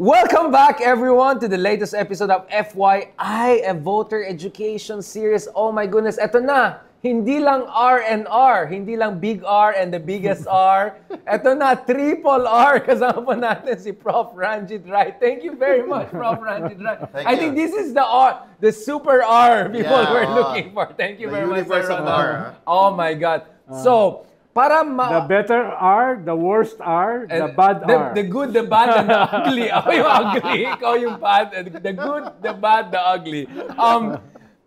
Welcome back, everyone, to the latest episode of FYI, a voter education series. Oh my goodness, eto na. Hindi lang R and R, hindi lang big R and the biggest R. Eto na, triple R. Kasama po natin si Prof. Ranjit Rai. Thank you very much, Prof. Ranjit Rai. I think this is the R, the super R people were looking for. Thank you very much, Sir Ronald. Oh my God. So, para the better R, the worst R, the bad R. The good, the bad, and the ugly. Ako yung ugly, ikaw yung bad. The good, the bad, the ugly.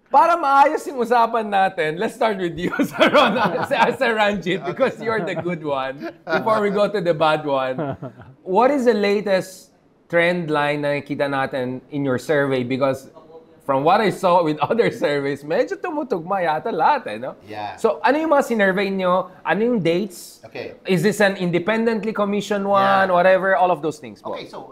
Para maayos yung usapan natin, let's start with you, Sir Ronald, Sir Ranjit, because you're the good one. Before we go to the bad one, what is the latest trend line na nakikita natin in your survey? Because from what I saw with other surveys, medyo tumutugma yata lahat, no? Yeah. So, ano yung mga sinurvey nyo? Ano yung dates? Okay. Is this an independently commissioned one? Yeah. Whatever, all of those things. Okay, so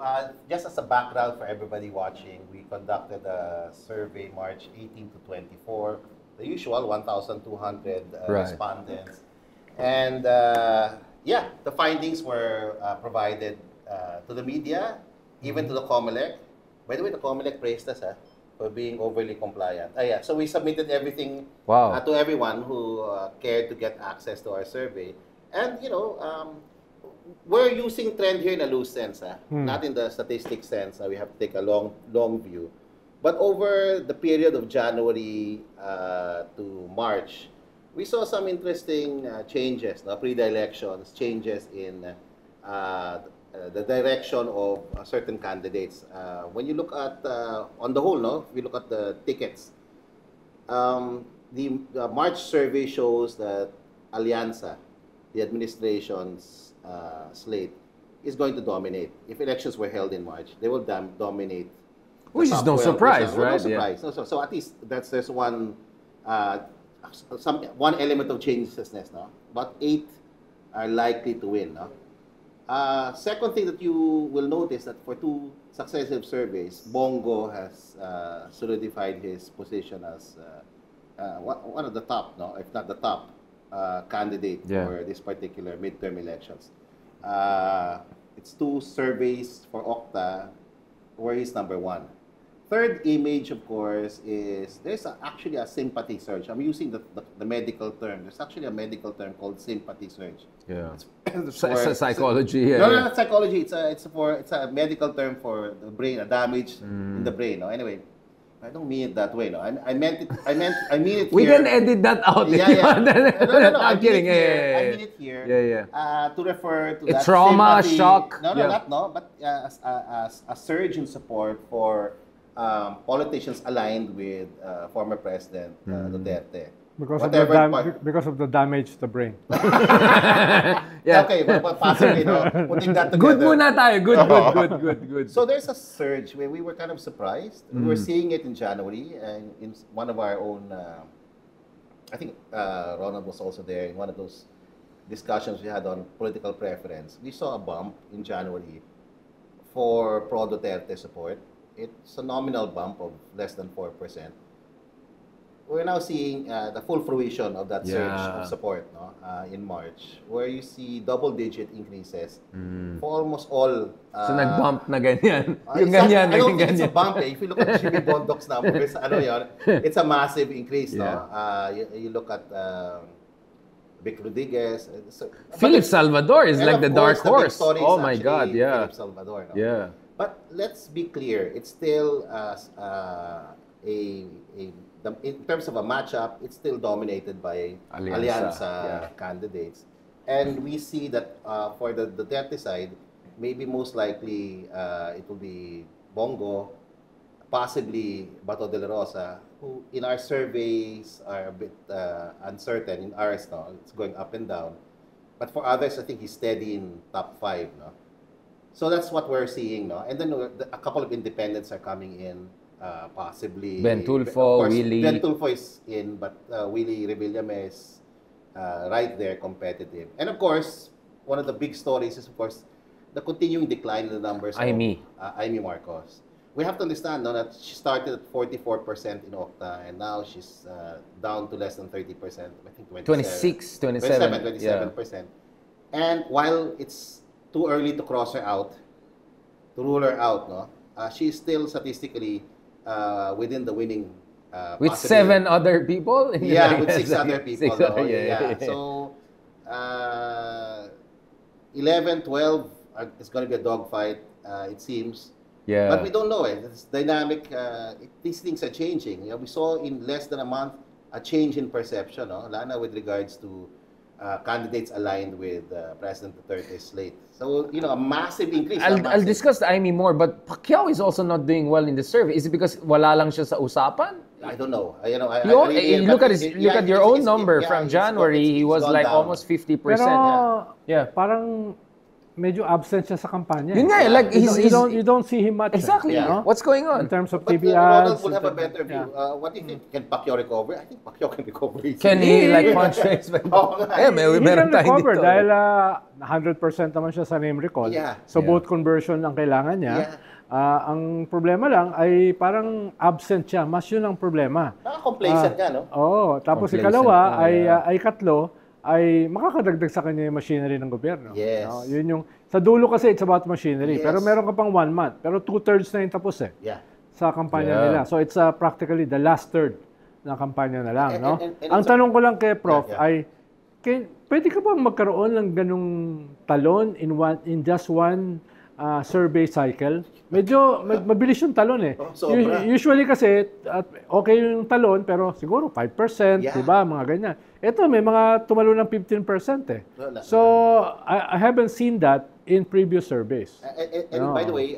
just as a background for everybody watching, we conducted a survey March 18 to 24. The usual 1,200 respondents. And yeah, the findings were provided to the media, even to the COMELEC. By the way, the COMELEC praised us, for being overly compliant. Yeah. So we submitted everything to everyone who cared to get access to our survey. And, you know, we're using trend here in a loose sense, not in the statistics sense. We have to take a long view. But over the period of January to March, we saw some interesting changes, pre-elections, changes in the direction of certain candidates. When you look at, on the whole, if you look at the tickets, the March survey shows that Alianza, the administration's slate, is going to dominate. If elections were held in March, they will dominate. Which is no surprise, right? No surprise. Yeah. So at least there's one element of changelessness, no? But 8 are likely to win, no? Second thing that you will notice that for 2 successive surveys, Bongo has solidified his position as one of the top, if not the top, candidate for this particular midterm elections. It's 2 surveys for Okta where he's number 1. Third image, of course, is there's actually a sympathy surge. I'm using the medical term. There's actually a medical term called sympathy surge. Yeah. It's psychology. No, not psychology. It's a medical term for the brain, a damage in the brain. No? Anyway, I don't mean it that way. No, I mean it. We can edit that out. Yeah. No. I'm kidding. I mean it here. Yeah. To refer to it's that trauma, sympathy. shock. But as a surge in support for politicians aligned with former President Duterte. Because of the damage to the brain. Okay, but possibly, putting that together. Good muna tayo. Good. So there's a surge where we were kind of surprised. We were seeing it in January, and in one of our own, I think Ronald was also there in one of those discussions we had on political preference. We saw a bump in January for pro-Duterte support. It's a nominal bump of less than 4%. We're now seeing the full fruition of that surge of support in March, where you see double-digit increases for almost all. So nag-bump na ganyan. Yung ganyan, I don't think it's a bump. If you look at Jimmy Bondok's numbers, it's a massive increase. You look at Vic Rodriguez. Philip Salvador is like the dark horse. Oh my God, Philip Salvador. Yeah. But let's be clear, it's still in terms of a matchup, it's still dominated by Alianza candidates. And we see that for the Duterte side, maybe most likely it will be Bongo, possibly Bato de la Rosa, who in our surveys are a bit uncertain. In ours, it's going up and down. But for others, I think he's steady in top 5. So that's what we're seeing, and then a couple of independents are coming in, possibly. Ben Tulfo, Willie. Ben Tulfo is in, but Willie Revillame is right there, competitive. And of course, one of the big stories is, of course, the continuing decline in the numbers of Amy Marcos. We have to understand that she started at 44% in Okta, and now she's down to less than 30%. I think 27%. And while it's too early to cross her out, rule her out, no? She's still statistically within the winning With possibility. 7 other people? Yeah, with 6 other people. Six no? other- yeah. So, 11, 12, it's going to be a dogfight, it seems. Yeah. But we don't know it. It's dynamic. These things are changing. We saw in less than a month a change in perception, no? Lana, with regards to candidates aligned with President Duterte's slate. So, a massive increase. I'll discuss the IME more, but Pacquiao is also not doing well in the survey. Is it because wala lang siya sa usapan? I don't know. Look at your own number from January. He was like down. almost 50%. Pero, Yeah. parang medyo absent siya sa kampanya. Yun nga, like You don't see him much. exactly. Yeah. What's going on? In terms of But TV Ronald ads. will in have a terms- better view. What do you think? Can Pacquiao recover? I think Pacquiao can recover easily. Can he like punch face? Oo nga. May He meron can tayong recover dito. dahil 100% naman siya sa name recall. Yeah. So Yeah. both conversion ang kailangan niya. Yeah. Ang problema lang ay parang absent siya. Mas yun ang problema. Complacent ka, no? Oo. Tapos Complacent ikalawa na, ay katlo, ay makakadagdag sa kanya yung machinery ng gobyerno. Yes. No? Yun yung, sa dulo kasi it's about machinery. Yes. Pero meron ka pang 1 month. Pero 2/3 na yung tapos Yeah. sa kampanya Yeah. nila. So it's practically the last third na kampanya na lang. And- No? and Ang it's tanong ko lang kay Prof Yeah. ay, pwede ka bang magkaroon ng ganung talon in just one survey cycle? Medyo mabilis yung talon eh. Sobra. Usually kasi okay yung talon pero siguro 5%, Yeah. 'di ba? Mga ganyan. Ito may mga tumalo ng 15% eh. Wala. So I haven't seen that in previous surveys. And by the way,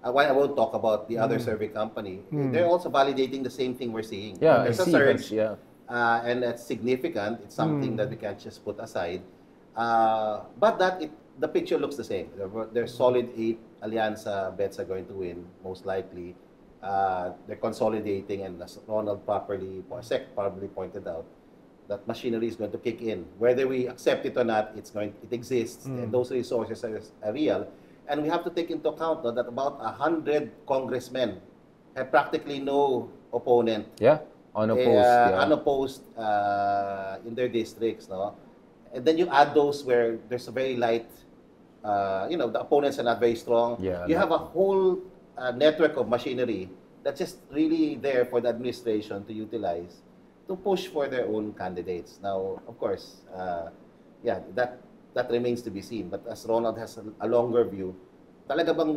while I won't talk about the other survey company, they're also validating the same thing we're seeing. Yeah, There's I a see, surge, yeah. and that's significant. It's something that we can't just put aside. But the picture looks the same. There's solid 8 Alianza bets are going to win, most likely. They're consolidating, and as Ronald probably pointed out, that machinery is going to kick in. Whether we accept it or not, it exists, and those resources are real. And we have to take into account that about 100 congressmen have practically no opponent. Yeah. Unopposed. Unopposed in their districts, no? And then you add those where there's a very light, the opponents are not very strong. Yeah, You have a whole network of machinery that's just really there for the administration to utilize to push for their own candidates. Now, of course, that remains to be seen. But as Ronald has a longer view, talaga bang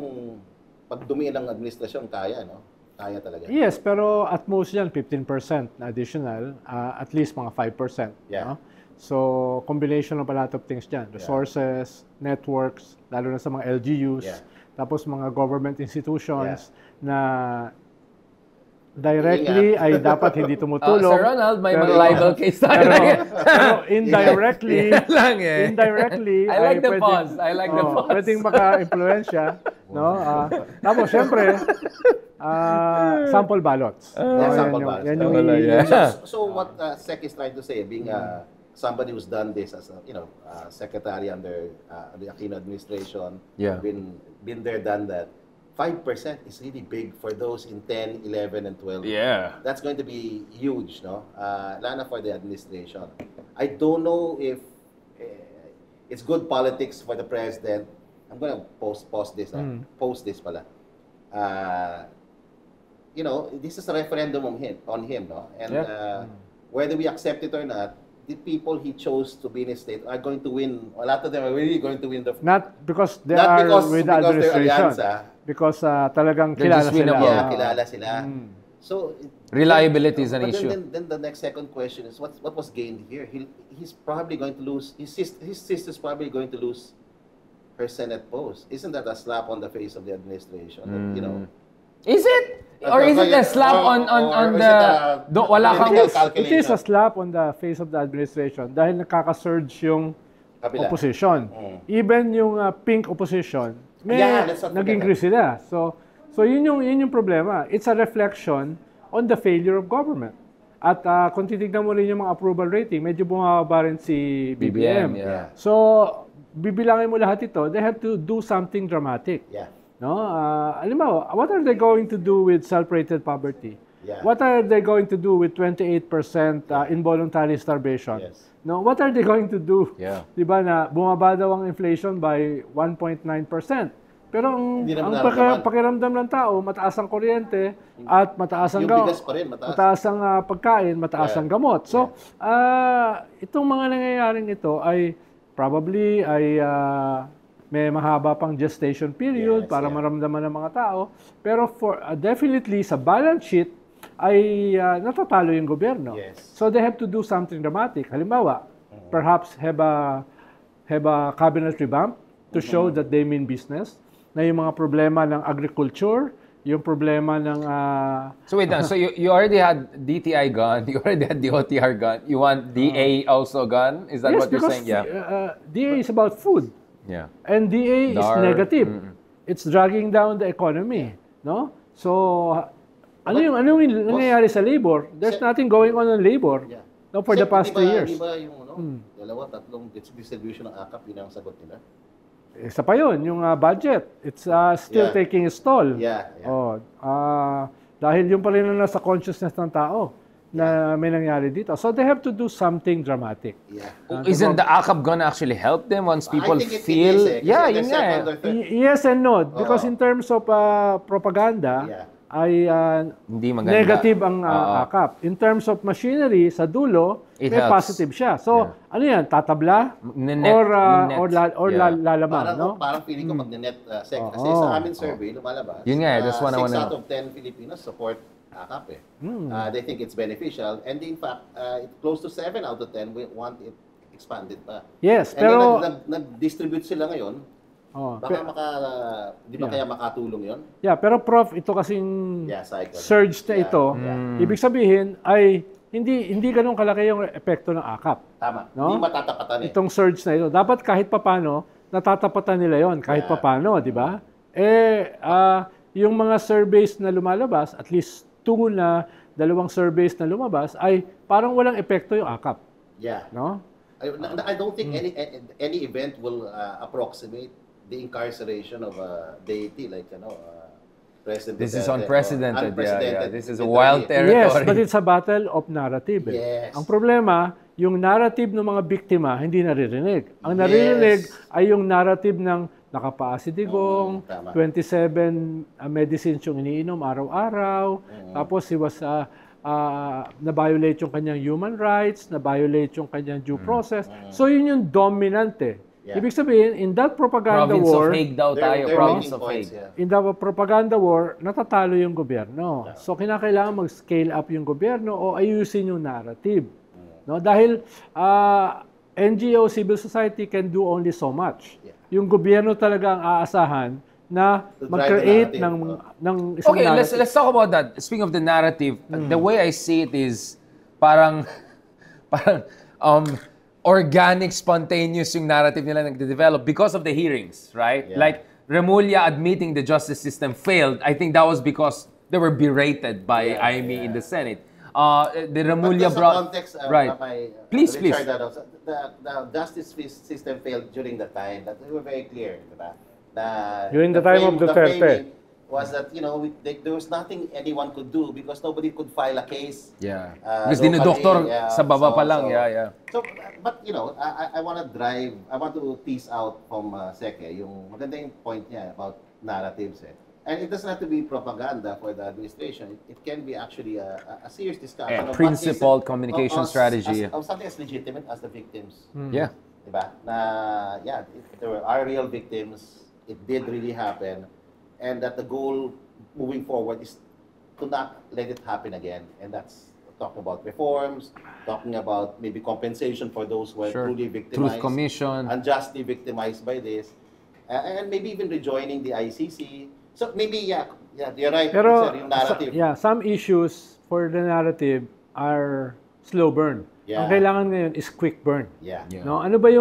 pagdumiin ng administrasyon kaya, no? Kaya talaga. Yes, pero at most yan 15% na additional, at least mga 5%. Yeah. No? So, combination of a lot of things dyan. Resources, networks, lalo na sa mga LGUs, Yeah. tapos mga government institutions na directly ay dapat hindi tumutulong. Sir Ronald, may pero- libel case tayo. pero indirectly, Yan lang eh. indirectly, I like ay the pwedeng- pause. I like the pause. Pwedeng maka-impluensya. No? Tapos, syempre, sample ballots. Sample ballots. Yan yung Wala, yeah. So what Sec is trying to say, being somebody who's done this as a secretary under the Aquino administration, Yeah. been there, done that. 5% is really big for those in 10, 11, and 12. Yeah. That's going to be huge, no? Lalo for the administration. I don't know if it's good politics for the president. I'm going to post this. Post this pala. This is a referendum on him, no? And whether we accept it or not, the people he chose to be in his state are going to win. A lot of them are really going to win the. Not because they Not are because- with the because they're administration. Alianza. Because talagang They're kilala just sila. winnable. Yeah, kilala sila. So Reliability is an but issue. Then the next second question is what was gained here? He's probably going to lose. His sister's probably going to lose her Senate post. Isn't that a slap on the face of the administration? Is it? Or is it a slap on or is the... it a wala kang... political It calculation? is a slap on the face of the administration dahil nakaka-surge yung Kapila. opposition. Even yung pink opposition, Let's not forget nag-increase sila. So yun yung problema. It's a reflection on the failure of government. At kung titignan mo rin yung mga approval rating, medyo bumababa rin si BBM. yeah. So, bibilangin mo lahat ito, they have to do something dramatic. Yeah. No? Alam mo, what are they going to do with self-rated poverty? Yeah. What are they going to do with 28% involuntary starvation? Yes. No, what are they going to do? Yeah. 'Di ba na bumaba daw ang inflation by 1.9%. Pero ang, Hindi naman ang nararamdaman. pakiramdam ng tao, mataas ang kuryente at mataas ang Yung bigas pa rin, mataas. mataas ang pagkain, mataas Yeah. ang gamot. So, itong mga nangyayaring ito ay probably ay may mahaba pang gestation period Yes, para yeah. maramdaman ng mga tao. Pero for definitely sa balance sheet ay natatalo yung gobyerno. Yes. So they have to do something dramatic. Halimbawa, perhaps have a cabinet revamp to show that they mean business, na yung mga problema ng agriculture, yung problema ng So wait, so you already had DTI gun, you already had the OTR gun, you want DA also gun? Is that yes, what you're because saying? Yeah. DA is about food. Yeah. And DA is DAR, negative. It's dragging down the economy, no? So ano yung nangyayari sa labor? There's nothing going on labor. Yeah. No, for the past 3 years. Di ba yung dalawa, tatlong distribution ng AKAP, yun ang sagot nila? Isa pa yun, yung budget. It's still Yeah. taking a stall. Yeah, yeah. Oh, dahil yung pa rin na nasa consciousness ng tao na may nangyari dito. So they have to do something dramatic. Yeah. Isn't the AKAP gonna actually help them once people I think it feel? is, kasi Yeah, the yun nga eh. second or third- Yes and no. Because in terms of propaganda, Yeah. ay Hindi maganda. negative ang Oo. AKAP. In terms of machinery, sa dulo, It may helps. positive siya. So, ano yan? Tatabla? Ninet- Or, ninet. Yeah. lalaman, no? Parang feeling ko mag-net sec. Kasi Oo. sa amin survey, lumalabas. Yun nga eh, that's what I 6 wanna out know. of 10 Filipinos support AKAP eh. They think it's beneficial. And in fact, close to 7 out of 10 want it expanded pa. Yes, And pero... then nag-distribute sila ngayon. Oh, Baka di ba Yeah. kaya makatulong yon? yeah, pero Prof, ito kasing Yeah, cycle. surge na Yeah, ito, yeah. ibig sabihin ay hindi ganun kalaki yung epekto ng AKAP. Tama. No? Hindi matatapatan eh. Itong surge na ito. Dapat kahit papano, natatapatan nila yon kahit Yeah. papano, di ba? Yung mga surveys na lumalabas, at least 2 surveys na lumabas, ay parang walang epekto yung AKAP. Yeah. No? I don't think any event will approximate the incarceration of a deity like President This is Duterte, or unprecedented. Yeah. This is a literally. wild territory. Yes, but it's a battle of narrative. Eh. Yes. Ang problema, yung narrative ng mga biktima hindi naririnig. Ang naririnig Yes. ay yung narrative ng nakapaa si Digong, Tama. 27 medicines yung iniinom araw-araw, tapos he was na-violate yung kanyang human rights, na-violate yung kanyang due process. So yun yung dominant eh. Yeah. Ibig sabihin, in that propaganda Province war, of Hague daw tayo. They're Province making of points, Hague. yeah. in the propaganda war, natatalo yung gobyerno. So, kinakailangan mag-scale up yung gobyerno o ayusin yung narrative. No? Dahil NGO, civil society can do only so much. Yeah. Yung gobyerno talaga ang aasahan na To drive mag-create the narrative. ng isang Okay, narrative. let's talk about that. Speaking of the narrative, the way I see it is parang organic, spontaneous yung narrative nila nagde-develop because of the hearings, right? Yeah. Like Remulla admitting the justice system failed. I think that was because they were berated by Aimee in the Senate. The Remulla But brought context, right. Please. Please. The justice system failed during the time. That we were very clear, di ba? During the time of the Duterte. framing was that, there was nothing anyone could do because nobody could file a case. Yeah. Locally, Because dinodoktor sa baba pa lang. So, but I want to tease out from Seke, yung maganda yung point niya about narratives eh. And it doesn't have to be propaganda for the administration. It can be actually a serious discussion of what Principled is- communication of- strategy. Of something as legitimate as the victims. Yeah. Diba? If there are real victims, it did really happen, and that the goal moving forward is to not let it happen again. And that's talking about reforms, talking about maybe compensation for those who are Sure. truly victimized, Truth Commission. unjustly victimized by this, and maybe even rejoining the ICC. So maybe, you're right, Pero, sir, yung narrative. some issues for the narrative are slow burn. Yeah. Ang kailangan ngayon is quick burn. Yeah. Yeah. No, ano ba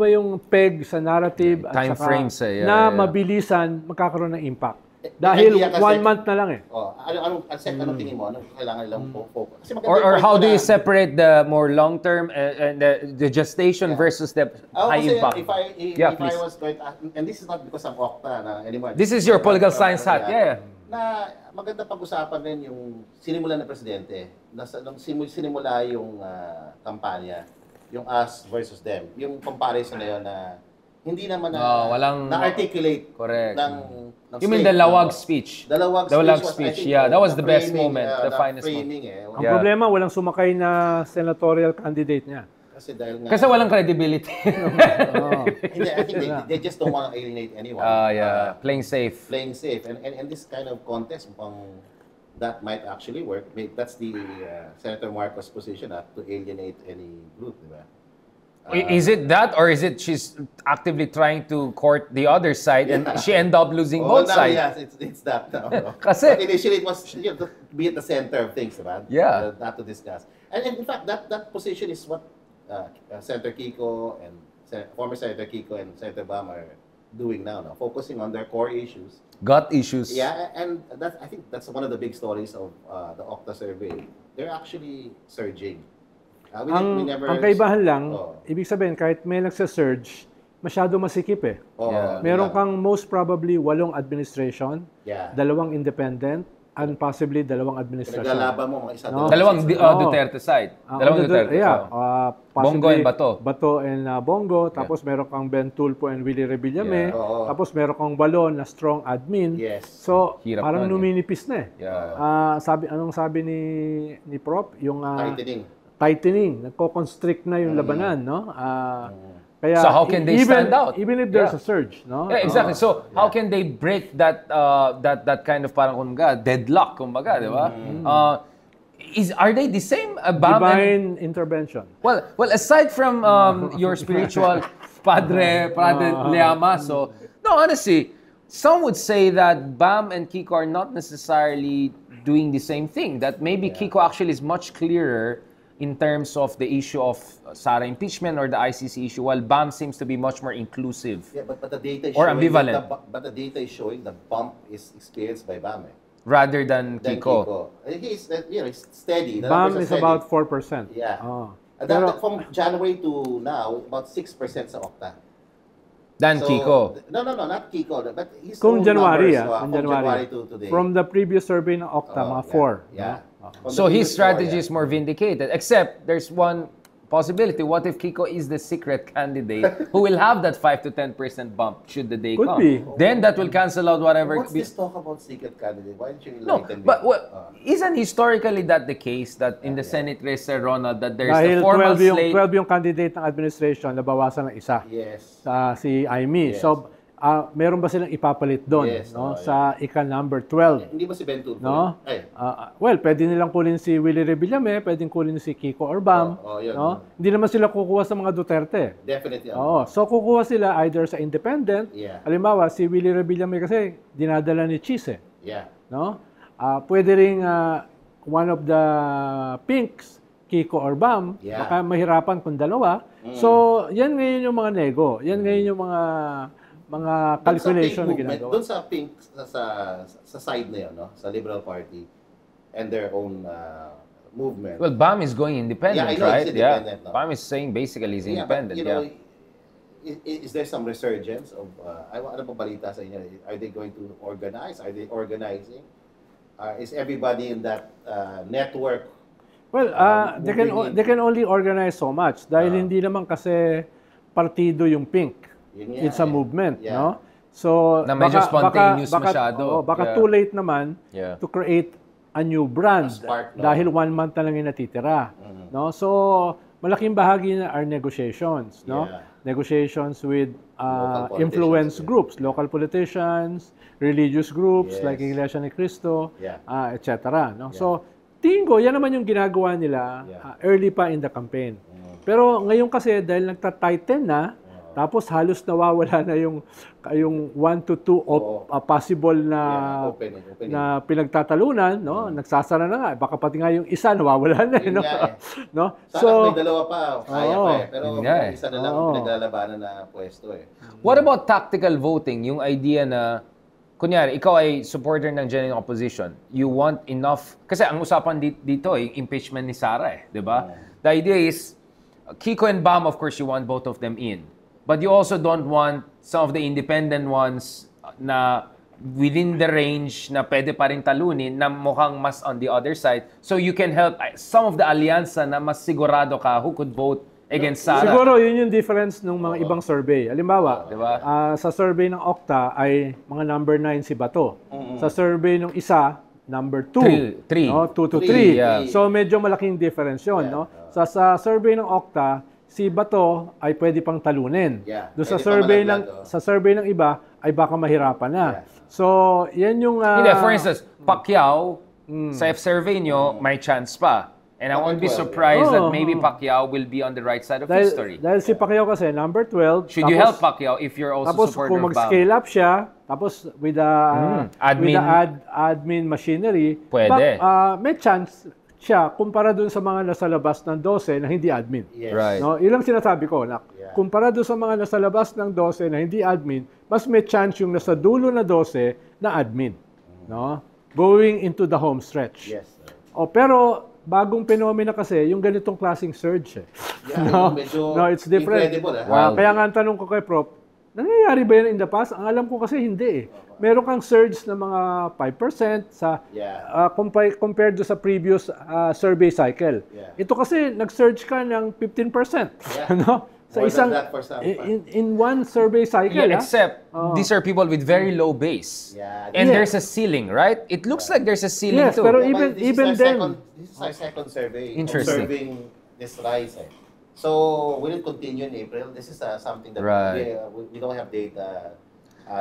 yung peg sa narrative at Time saka frames, na yeah. mabilisan magkakaroon ng impact? Dahil idea kasi- 1 month na lang eh. Anong tingin mo? Anong kailangan nilang focus? Kasi maganda Or yung point how mo do you na- separate the more long-term and the gestation versus the high kasi impact? If I please. was going to, and this is not because I'm Okta na anymore. This is your political science hat. Yeah. Na maganda pag-usapan rin yung sinimula ng presidente. Nung sinimula yung kampanya, yung us versus them. Yung comparison na yun na hindi naman walang na-articulate correct. ng You mean the Lawag speech? The Lawag speech, I think, yeah. That was the best framing, moment, the finest framing, moment. Ang problema, walang sumakay na senatorial candidate niya. Kasi dahil nga... Kasi walang credibility. Hindi, I think they just don't want to alienate anyone. Playing safe. Playing safe. And this kind of contest, that might actually work. That's the Senator Marcos position to alienate any group, di ba? Is it that, or is it she's actively trying to court the other side and she end up losing both sides? Yes, it's that now. No? Kasi, but initially it was to be at the center of things, right? Yeah. Not to discuss. And in fact, that position is what Senator Kiko and former Senator Kiko and Senator Bam are doing now, focusing on their core issues. gut issues. Yeah, and I think that's one of the big stories of the Okta survey. They're actually surging. We never... Ang kaibahan lang, ibig sabihin, kahit may nagsa-surge, masyado masikip eh. Meron kang most probably 8 administration, 2 independent, and possibly 2 administration. Naglalaban mo mga isa doon. Dalawang Duterte side. Dalawang Duterte. Yeah. Bongo and Bato. Bato and Bongo. Tapos meron kang Ben Tulfo and Willie Revillame. Tapos meron kang Balon na strong admin. Yes. So, Hirap parang na, numinipis na eh. Yeah. Anong sabi ni Prop? Yung Tightening. Nagko-constrict na yung labanan, no? Kaya So how can they stand out? Even if there's a surge, no? Yeah, exactly. So how can they break that that kind of parang kumbaga deadlock kumbaga, di ba? Are they the same? Divine intervention. Well, aside from your spiritual Padre Leama, so no, honestly, some would say that Bam and Kiko are not necessarily doing the same thing. That maybe Kiko actually is much clearer in terms of the issue of Sara impeachment or the ICC issue, while Bam seems to be much more inclusive. Yeah, but the data is or showing ambivalent. but the data is showing the bump is experienced by Bam. Rather than Kiko. He's he's steady. The Bam numbers is are steady. about 4%. Yeah. And Pero, from January to now, about 6% sa Okta. Than Kiko. No, not Kiko. But his Kung own January, numbers, kung from January to today. From the previous survey ng Okta, mga 4. Yeah. So his strategy is more vindicated. Except there's one possibility. What if Kiko is the secret candidate who will have that 5 to 10% bump should the day Could come? be. Then that will cancel out whatever. What's this talk about secret candidate? Why don't you No, enlighten me? but isn't historically that the case that in the Senate race, Sir Ronald, that there's Dahil a formal 12 slate? yung candidate ng administration, nabawasan ng isa. Yes. Si Aimee. Yes. So, meron ba silang ipapalit doon, Yes, no? Sa number 12. Hindi ba si Ben Tulfo? No? Well, pwede nilang kunin si Willie Revillame, pwedeng kunin si Kiko or Bam, yun. no? Hindi naman sila kukuha sa mga Duterte. Definitely. So kukuha sila either sa independent. Halimbawa, si Willie Revillame kasi dinadala ni Cheese, Yeah. no? Pwede ring one of the pinks, Kiko or Bam, baka mahirapan kung dalawa. So, yan ngayon yung mga nego. Yan ngayon yung mga calculation na ginagawa. Doon sa pink, sa side na yun, no? Sa Liberal Party and their own movement. Well, Bam is going independent, I know right? he's independent, no? Bam is saying basically he's independent. But, you know, is there some resurgence of, ano pa balita sa inyo? Are they going to organize? Are they organizing? Is everybody in that network? Well, they can only organize so much dahil hindi naman kasi partido yung pink. It's a movement, no? So, na medyo spontaneous masyado. Baka too late naman to create a new brand dahil 1 month na lang yung natitira. No? So, malaking bahagi na are negotiations, no? Negotiations with influence groups, local politicians, religious groups like Iglesia ni Cristo, etc. No? So, tingin ko, yan naman yung ginagawa nila early pa in the campaign. Pero ngayon kasi, dahil nagta-tighten na, tapos halos nawawala na yung 1 to 2 possible na na pinagtatalunan, no? Nagsasara na nga. Baka pati nga yung isa nawawala na, no? No? So may dalawa pa, kaya pa eh. Pero isa na lang pinaglalabanan na pwesto eh. What about tactical voting? Yung idea na kunyari, ikaw ay supporter ng genuine opposition. You want enough kasi ang usapan dito ay impeachment ni Sara eh, 'di ba? The idea is Kiko and Bam, of course, you want both of them in. But you also don't want some of the independent ones na within the range na pwede pa rin talunin na mukhang mas on the other side. So you can help some of the alyansa na mas sigurado ka who could vote against Sara. Siguro yun yung difference ng mga ibang survey. Halimbawa, Diba? sa survey ng Okta ay mga number 9 si Bato. Sa survey ng isa, number 2. Three. No? 2 to 3. Three, yeah. So medyo malaking difference yun. No? Sa survey ng Okta, si Bato ay pwede pang talunin. Yeah. Doon sa Pwede pa survey malaglag, sa survey ng iba ay baka mahirapan na. So, yan yung Hindi, for instance, Pacquiao, sa F-survey nyo, may chance pa. And I won't be surprised that maybe Pacquiao will be on the right side of history. Dahil si Pacquiao kasi number 12. Should you help Pacquiao if you're also Tapos supporter kung of Bam? mag-scale up siya, tapos with the Admin. admin machinery, Pwede. may chance siya kumpara dun sa mga nasa labas ng 12 na hindi admin. Yes. Right. No, ilang sinasabi ko, nak. Yeah. Kumpara dun sa mga nasa labas ng 12 na hindi admin, mas may chance yung nasa dulo na 12 na admin. No? Going into the home stretch. Yes, sir. Pero bagong phenomena kasi yung ganitong klaseng surge. Yeah, no, medyo no, it's different. incredible, Kaya nga ang tanong ko kay Prof, nangyayari ba yan in the past? Ang alam ko kasi hindi eh. Meron kang surge na mga 5% sa compared do sa previous survey cycle. Yeah. Ito kasi nag-surge ka ng 15%. Yeah. No? Sa More than isang that for some in one survey cycle. Yeah, except these are people with very low base. Yeah. And Yeah. there's a ceiling, right? It looks like there's a ceiling Yes, too. pero Yeah, but even this is then, this is our second survey Interesting. observing this rise. So, will it continue in April? This is something that Right. we don't have data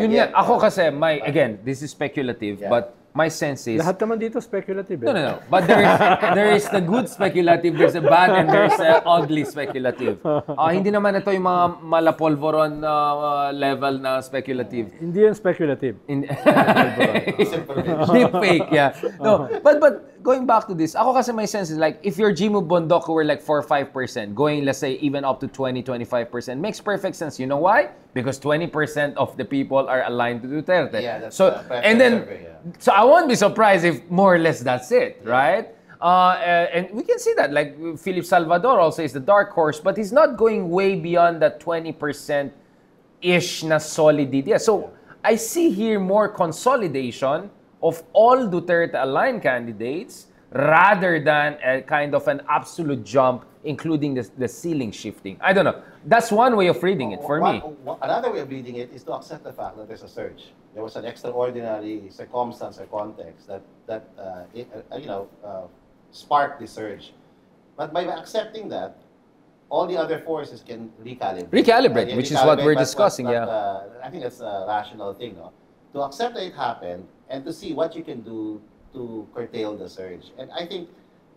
Yun yet. nga, ako kasi, again, this is speculative, Yeah. but my sense is, lahat naman dito speculative. no. But there is the good speculative, there's a bad, and there's the ugly speculative. Hindi naman ito yung mga malapolvoron level na speculative. Hindi yan speculative. Deep fake, yeah. No, but going back to this, ako kasi my sense is like, if your Jimu Bondoc were like 4 or 5%, going, let's say, even up to 20-25%, makes perfect sense. You know why? Because 20% of the people are aligned to Duterte. Yeah, that's so, the and then, survey, yeah. so I won't be surprised if more or less that's it, right? And we can see that, like, Philip Salvador also is the dark horse, but he's not going way beyond that 20%-ish na solidity. Yeah, so, I see here more consolidation of all Duterte-aligned candidates rather than a kind of an absolute jump, including the ceiling shifting. I don't know. That's one way of reading it for me. Another way of reading it is to accept the fact that there's a surge. There was an extraordinary circumstance or context that sparked the surge. But by accepting that, all the other forces can recalibrate. Which is what we're But discussing, yeah. I think that's a rational thing, no? To accept that it happened and to see what you can do to curtail the surge. And I think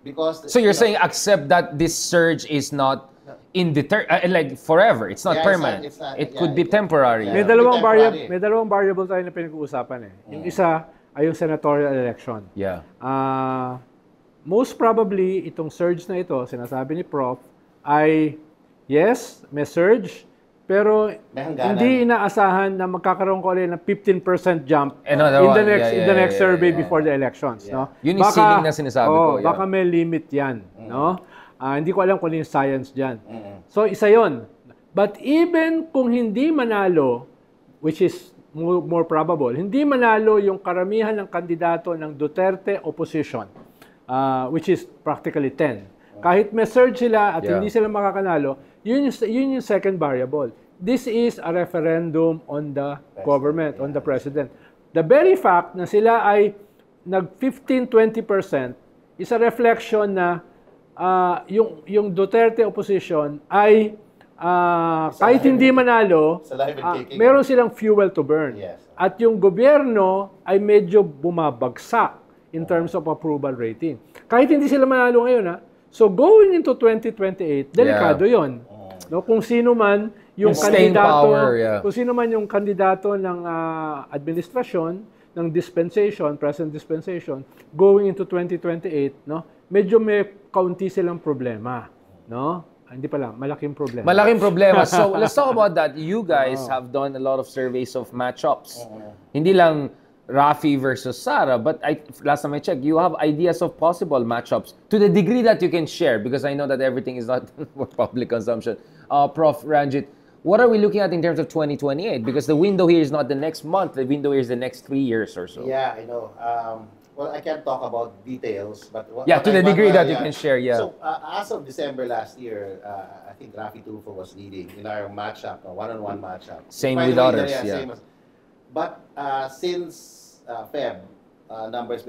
because... So you're saying accept that this surge is not like forever. It's not permanent. It could be temporary. Yeah. May Temporary. dalawang variable tayo na pinag-uusapan eh. Yung isa ay yung senatorial election. Yeah. Most probably, itong surge na ito, sinasabi ni Prof, ay yes, may surge, pero May hangganan. hindi inaasahan na magkakaroon ko ulit ng 15% jump Another in the one. next Yeah, in the yeah, next yeah, survey yeah. before the elections, no? Yun yung ceiling na sinasabi ko, yeah. Baka may limit 'yan, no? Hindi ko alam kung ano yung science diyan. So isa 'yon. But even kung hindi manalo, which is more probable, hindi manalo yung karamihan ng kandidato ng Duterte opposition, which is practically 10. Kahit may surge sila at hindi sila makakanalo, yun yung second variable. This is a referendum on the government, on the president. The very fact na sila ay nag 15-20% is a reflection na yung Duterte opposition ay kahit hindi manalo, meron silang fuel to burn. Yes. At yung gobyerno ay medyo bumabagsak in terms of approval rating. Kahit hindi sila manalo ngayon, so going into 2028, delikado 'yon. No, kung sino man yung kandidato, kung sino man yung kandidato ng administrasyon, ng dispensation, present dispensation, going into 2028, no? Medyo may kaunti silang problema, no? Hindi pala, malaking problema. Malaking problema. So, let's talk about that. You guys have done a lot of surveys of matchups. Hindi lang Rafi versus Sara, but last time I checked, you have ideas of possible matchups to the degree that you can share, because I know that everything is not for public consumption. Prof. Ranjit, what are we looking at in terms of 2028? Because the window here is not the next month, the window here is the next 3 years or so. Yeah, I know. well, I can't talk about details, but Yeah, to the degree that you can share, yeah. So as of December last year, I think Rafi Tulfo was leading in our matchup, one-on-one matchup. Same By the with way, others, yeah. same but since Feb, numbers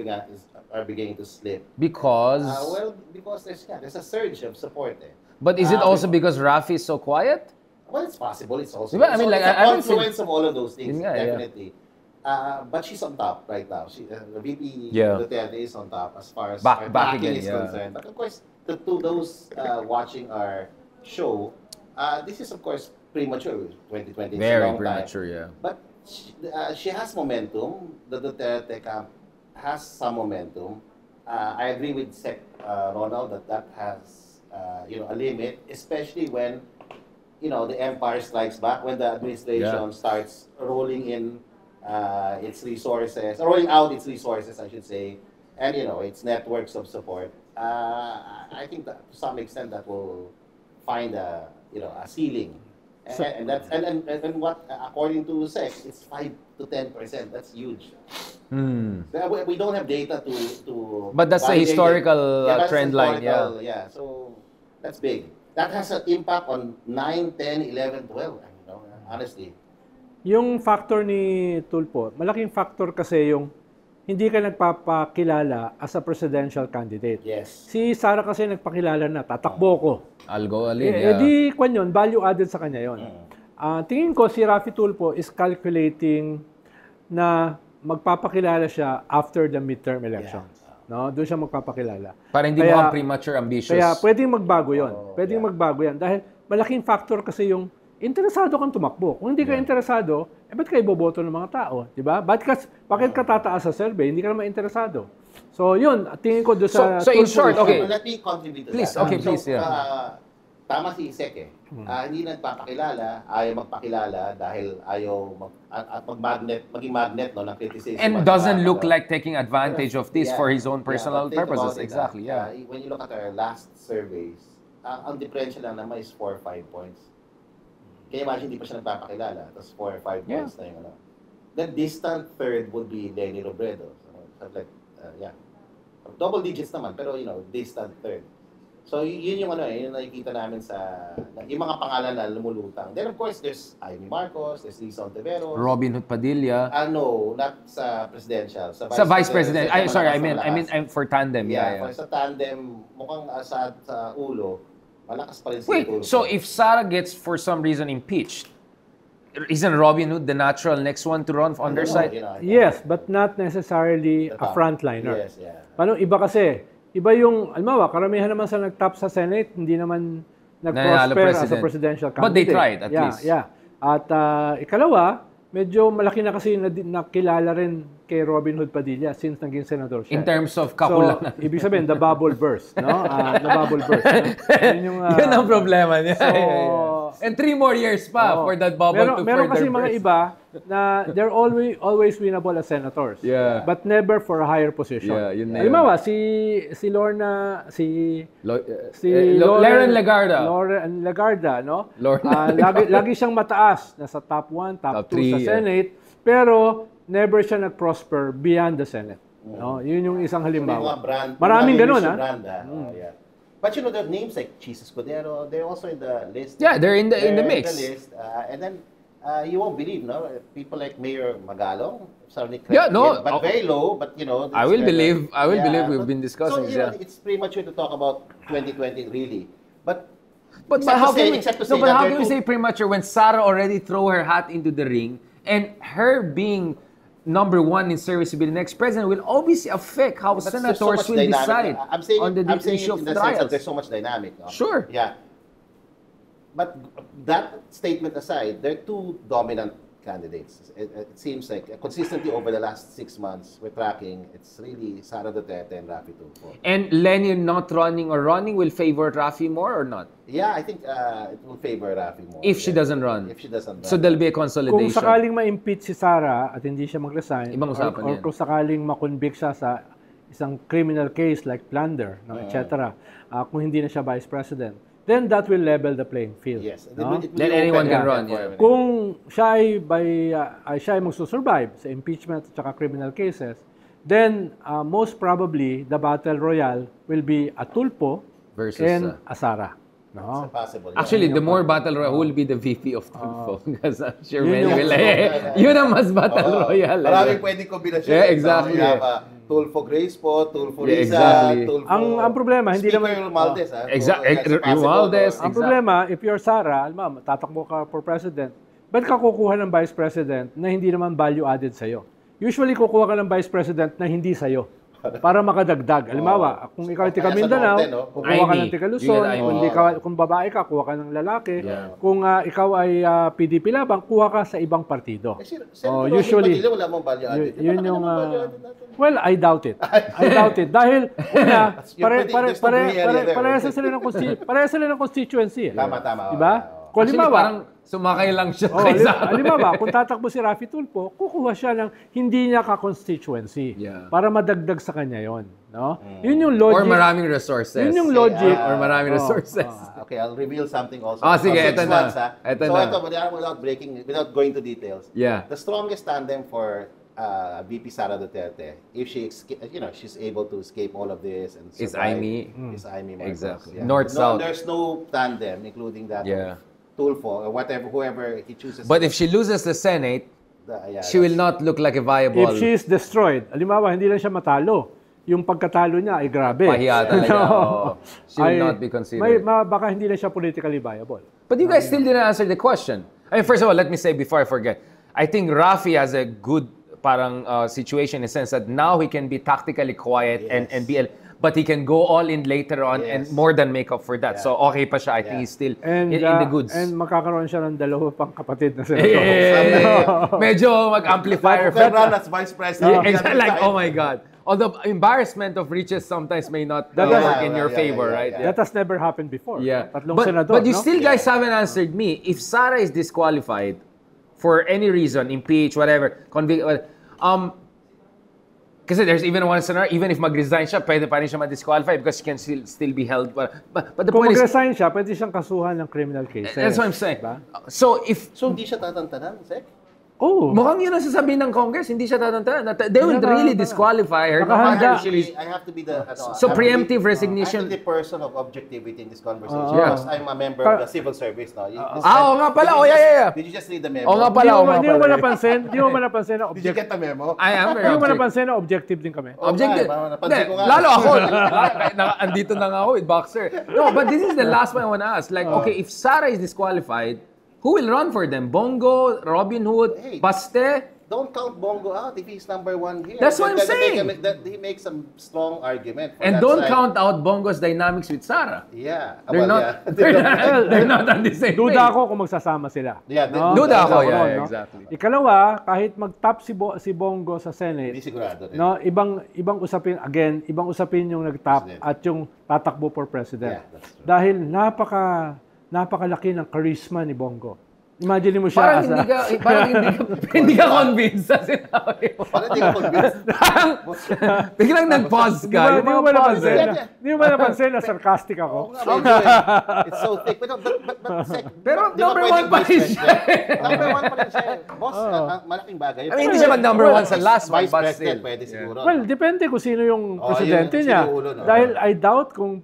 are beginning to slip. Because... Well, because there's a surge of support. But is it also because Rafi is so quiet? Well, it's possible. It's also Diba? I mean, like, it's a I haven't seen- confluence of all of those things, Yeah, yeah. definitely. But she's on top right now. The VP Yeah. Duterte is on top as far as Back our backing again, is yeah. concerned. But of course, to those watching our show, this is of course premature. 2020 is a Very long premature, time. yeah. But she has momentum. The Duterte camp has some momentum. I agree with Sec Ronald that has a limit, especially when the empire strikes back, when the administration starts rolling in its resources, rolling out its resources, I should say, and its networks of support. I think that to some extent that will find a ceiling, and what according to Sec, it's 5 to 10%. That's huge. We don't have data to. But that's a validate it. historical That's trend line, historical, yeah. So that's big. That has an impact on 9, 10, 11, 12. Honestly. Yung factor ni Tulfo, malaking factor kasi yung hindi ka nagpapakilala as a presidential candidate. Yes. Si Sara kasi nagpakilala na, tatakbo ko. I'll go alin, Eh di, kwan yun, value added sa kanya yun. Tingin ko si Rafi Tulfo is calculating na magpapakilala siya after the midterm elections. No, doon siya magpapakilala. Para hindi mo premature ambitious. Kaya pwedeng magbago 'yon. Pwedeng magbago 'yan dahil malaking factor kasi yung interesado kang tumakbo. Kung hindi ka interesado, ba't ka iboboto ng mga tao, 'di ba? Bakit ka tataas sa survey? Hindi ka naman interesado. So, 'yun, tingin ko doon sa So in short, okay. Let me contribute to Please, that. okay, please, yeah. Tama si Sec hindi nagpapakilala, ayaw magpakilala dahil ayaw maging magnet ng criticism. And doesn't look like taking advantage of this for his own personal but think purposes. about it, Exactly, yeah. When you look at our last surveys, ang differential lang naman is 4 or 5 points. Kaya imagine hindi pa siya nagpapakilala, tapos 4 or 5 points na yung The distant third would be Leni Robredo. So, like, double digits naman, pero distant third. So, yun yung yung nakikita namin yung mga pangalan na lumulutang. Then, of course, there's Amy Marcos, there's Lisa Ontiveros. Robin Hood Padilla. No, not sa presidential. Sa Vice President. I mean for tandem. Yeah. Sa tandem, mukhang sa ulo, malakas pa rin si Wait, Tulfo. so if Sara gets for some reason impeached, isn't Robin Hood the natural next one to run on their side? Yes, but not necessarily a frontliner. Yes, yeah. Paano iba kasi? Iba yung, almawa, karamihan naman sa nag-top sa Senate, hindi naman nag-prosper as a presidential candidate. But they tried, at least. Yeah. At ikalawa, medyo malaki na kasi nakilala rin kay Robin Hood Padilla since naging senador siya. In terms of kakulangan. So, ibig sabihin, the bubble burst, no? The bubble burst. No? Yun ang problema niya. So, and 3 more years pa for that bubble to meron further kasi mga burst. iba na they're always winnable as senators. Yeah. But never for a higher position. Yeah, yun na yun. Halimbawa, si Lorna, Laren Legarda. Lauren Legarda, no? Lorna lagi siyang mataas, nasa top 1, top 2 3, sa Senate, pero never siya nag-prosper beyond the Senate. No? Yun yung isang halimbawa. Maraming ganun, ha? Yeah. But the names like Chis Escudero, they're also in the list. Yeah, they're in the mix. list. And then you won't believe, no? People like Mayor Magalong, suddenly but very low. But I will believe we've been discussing. So it's premature to talk about 2020 really. But how can we say premature when Sara already throw her hat into the ring and her being number 1 in serviceability next president will obviously affect how senators will decide on the issue of trials. There's so much dynamic. No? Sure. Yeah. But that statement aside, there are 2 dominant candidates. It seems like consistently over the last 6 months, we're tracking, it's really Sara Duterte and Rafi Tulfo. And Leni not running or running will favor Rafi more or not? Yeah, I think it will favor Rafi more. If she doesn't run. If she doesn't run. So there'll be a consolidation. Kung sakaling ma-impeach si Sara at hindi siya mag-resign, Ibang usapan or yan. kung sakaling ma-convict siya sa isang criminal case like plunder, no, etc., kung hindi na siya vice president, then that will level the playing field. Yes. No? Then anyone can run. Yeah. Kung siya ay magsusurvive sa impeachment at saka criminal cases, then most probably the battle royale will be a Tulfo Versus, and a Sara. No? It's possible. Actually, the more battle royale, who will be the VP of Tulfo? Because I'm sure Yun many yung- will. Yun ang mas battle royale. Maraming pwedeng kombinasyon. Yeah, exactly. So, you have Tulfo Grace po, Tulfo Yeah, Riza, exactly. Tulfo... Ang problema, hindi Speaker naman- Romualdez, ha? Exactly. So, that's possible, Romualdez. no? Ang problema, if you're Sara, alam mo, tatakbo ka for president, ba't ka kukuha ng vice president na hindi naman value added sa'yo? Usually, kukuha ka ng vice president na hindi sa'yo para makadagdag. Halimbawa, kung ikaw ay taga Kaya sa Mindanao, norte, no? kukuha ka Aimee. ng taga You Luzon. get Aimee. Kung babae ka, kuha ka ng lalaki. Yeah. Kung ikaw ay PDP labang, kuha ka sa ibang partido. Senator usually, Padilla, wala mong value added. yun Malaki yung... naman value added natin. Well, I doubt it. I doubt it. Dahil, una, There's no gray area there. parehas sila ng constituency. Tama. Diba? Kung Actually, halimbawa, parang sumakay lang siya kay Sara. halimbawa, kung tatakbo si Raffy Tulfo, kukuha siya ng hindi niya ka-constituency Yeah. para madagdag sa kanya yon, no? Yun yung logic. Or maraming resources. Yun yung logic. Or maraming resources. Okay, I'll reveal something also. Sige, Oh, 6 eto na. months, ha? Eto So na. ito, without going to details. Yeah. The strongest tandem for VP Sara Duterte, if she's able to escape all of this and Is survive, Aimee. is Aimee Marcos. Exactly. Yeah. North-south. There's no tandem, including that Yeah. of Tulfo or whoever he chooses. But if she loses the Senate, she will not look like a viable... If she is destroyed, halimbawa, hindi lang siya matalo. Yung pagkatalo niya ay grabe. Pahiya talaga. Oo. She will not be considered. Baka hindi lang siya politically viable. But you guys still didn't answer the question. I mean, first of all, let me say before I forget, I think Raffy has a good situation in the sense that now he can be tactically quiet and be... But he can go all in later on and more than make up for that. So okay pa siya. I think he's still in the goods. And magkakaroon siya ng dalawa pang kapatid na sila. Medyo mag-amplifier. Can run as vice president. Exactly. Like, oh my God. Although embarrassment of riches sometimes may not work in your favor, right? That has never happened before. Yeah. Tatlong senador, But you no? still guys haven't answered me. If Sara is disqualified for any reason, impeach, whatever, convict, kasi there's even one scenario, even if mag-resign siya, pwede pa rin siya ma-disqualify because she can still be held. But the Kung point is, mag-resign siya, pwede siyang kasuhan ng criminal cases. that's what I'm saying. Diba? So hindi siya tatantanan, Sek? Oh, mukhang yun ang sasabihin ng Congress, hindi siya tatantanan. They will really disqualify her. Nakahanda. I have to be the... So preemptive resignation. I'm the person of objectivity in this conversation Yeah. because I'm a member of the civil service now. Oo nga pala. Yeah. Did you just read the memo? Oo nga pala. Hindi mo napansin na Did you get the memo? I am very Hindi mo objective. napansin na objective din kami. Objective. Napansin ko nga. Lalo ako. Andito na nga ako with Boxer. No, but this is the last one I want to ask. Like, okay, if Sara is disqualified, who will run for them? Bongo, Robin Hood, Hey. Baste? Don't count Bongo out if he's number one here. That's what I'm saying. He makes a strong argument. For And that don't side. count out Bongo's dynamics with Sara. Yeah. They're not. They're not on the same page. Duda ako kung magsasama sila. Yeah, Duda ako, Duda yeah, no? exactly. Ikalawa, kahit mag-top si Bongo sa Hindi Senate, sigurado rin. no, ibang usapin yung nag-top President. at yung tatakbo for president. Yeah, that's true. Dahil napakalaki ng charisma ni Bongo. Imagine mo siya Parang hindi ka convinced sa sinabi mo. Parang hindi ka convinced. Biglang nag-pause ka. Di mo ba napansin na sarcastic ako? It's so thick. But Sek, Pero di ba number pwedeng one pa vice rin president? siya. Number one pa rin siya. Boss, malaking bagay. I mean, hindi siya mag-number one sa last one, Vice but president still. pwede siguro. Well, depende kung sino yung presidente yun, niya. sino ulo, no? Dahil I doubt kung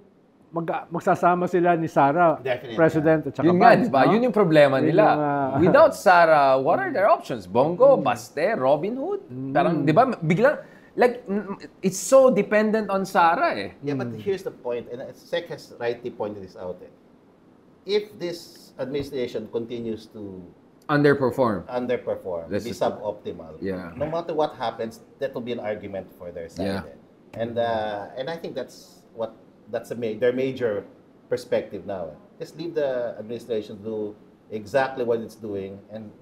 magsasama sila ni Sara, Definitely, president at saka Yun nga, Vance, di ba? no? Yun yung problema Yun nila. yung, Without Sara, what are their options? Bongo, Baste, Robin Hood? Parang, di ba, biglang, like, it's so dependent on Sara eh. Yeah, but here's the point, and Sek has rightly pointed this out. If this administration continues to Underperform. underperform, That's be just- suboptimal, Yeah. no matter what happens, that will be an argument for their side. Yeah. And I think that's their major perspective now. Just leave the administration do exactly what it's doing, and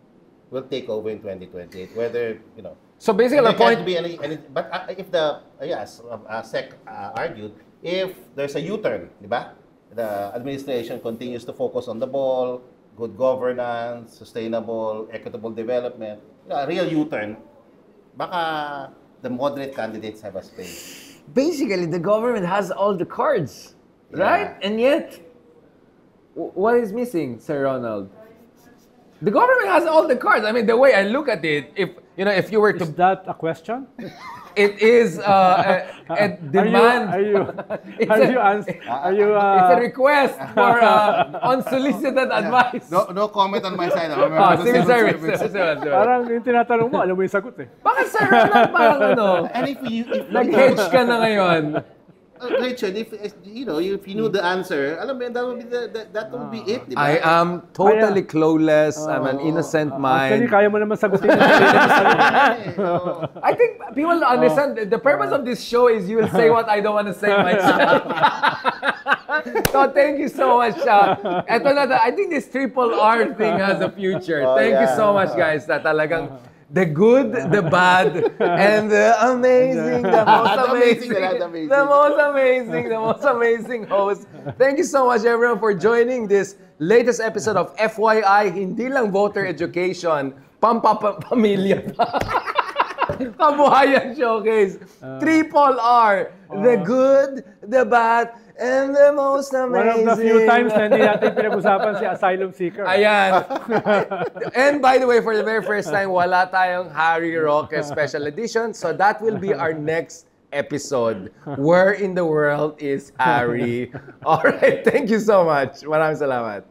we'll take over in 2028. Whether So basically, there the point, can't be any. But if Sec argued, if there's a U-turn, di ba? The administration continues to focus on the ball, good governance, sustainable, equitable development, a real U-turn, baka the moderate candidates have a space. basically, the government has all the cards, right? Yeah. And yet, what is missing, Sir Ronald? The government has all the cards. I mean, the way I look at it, if you were to Is that a question? It is a demand. It's a request for unsolicited advice. No comment on my side. Civil service. Parang yung tinatanong mo, alam mo yung sagot eh. Bakit Sir Ronald parang ano? And if Nag-hedge ka na ngayon. Richard, if you know the answer, alam mo, that will be it, di ba? I am totally clueless. I'm an innocent Actually, mind. kaya mo naman sagutin. I think people understand the purpose of this show is you will say what I don't want to say myself. So thank you so much. Eto na, I think this triple R thing has a future. Thank you so much, guys. Talagang the good, the bad, and the amazing, the most amazing host. Thank you so much, everyone, for joining this latest episode of FYI, hindi lang voter education, pampapamilya pa. Kabuhayan Showcase. Triple R. The good, the bad, and the most amazing. One of the few times na hindi natin pinag-usapan si Asylum Seeker. Ayan. And by the way, for the very first time, wala tayong Harry Roque Special Edition. So that will be our next episode. Where in the world is Harry? All right. Thank you so much. Maraming salamat.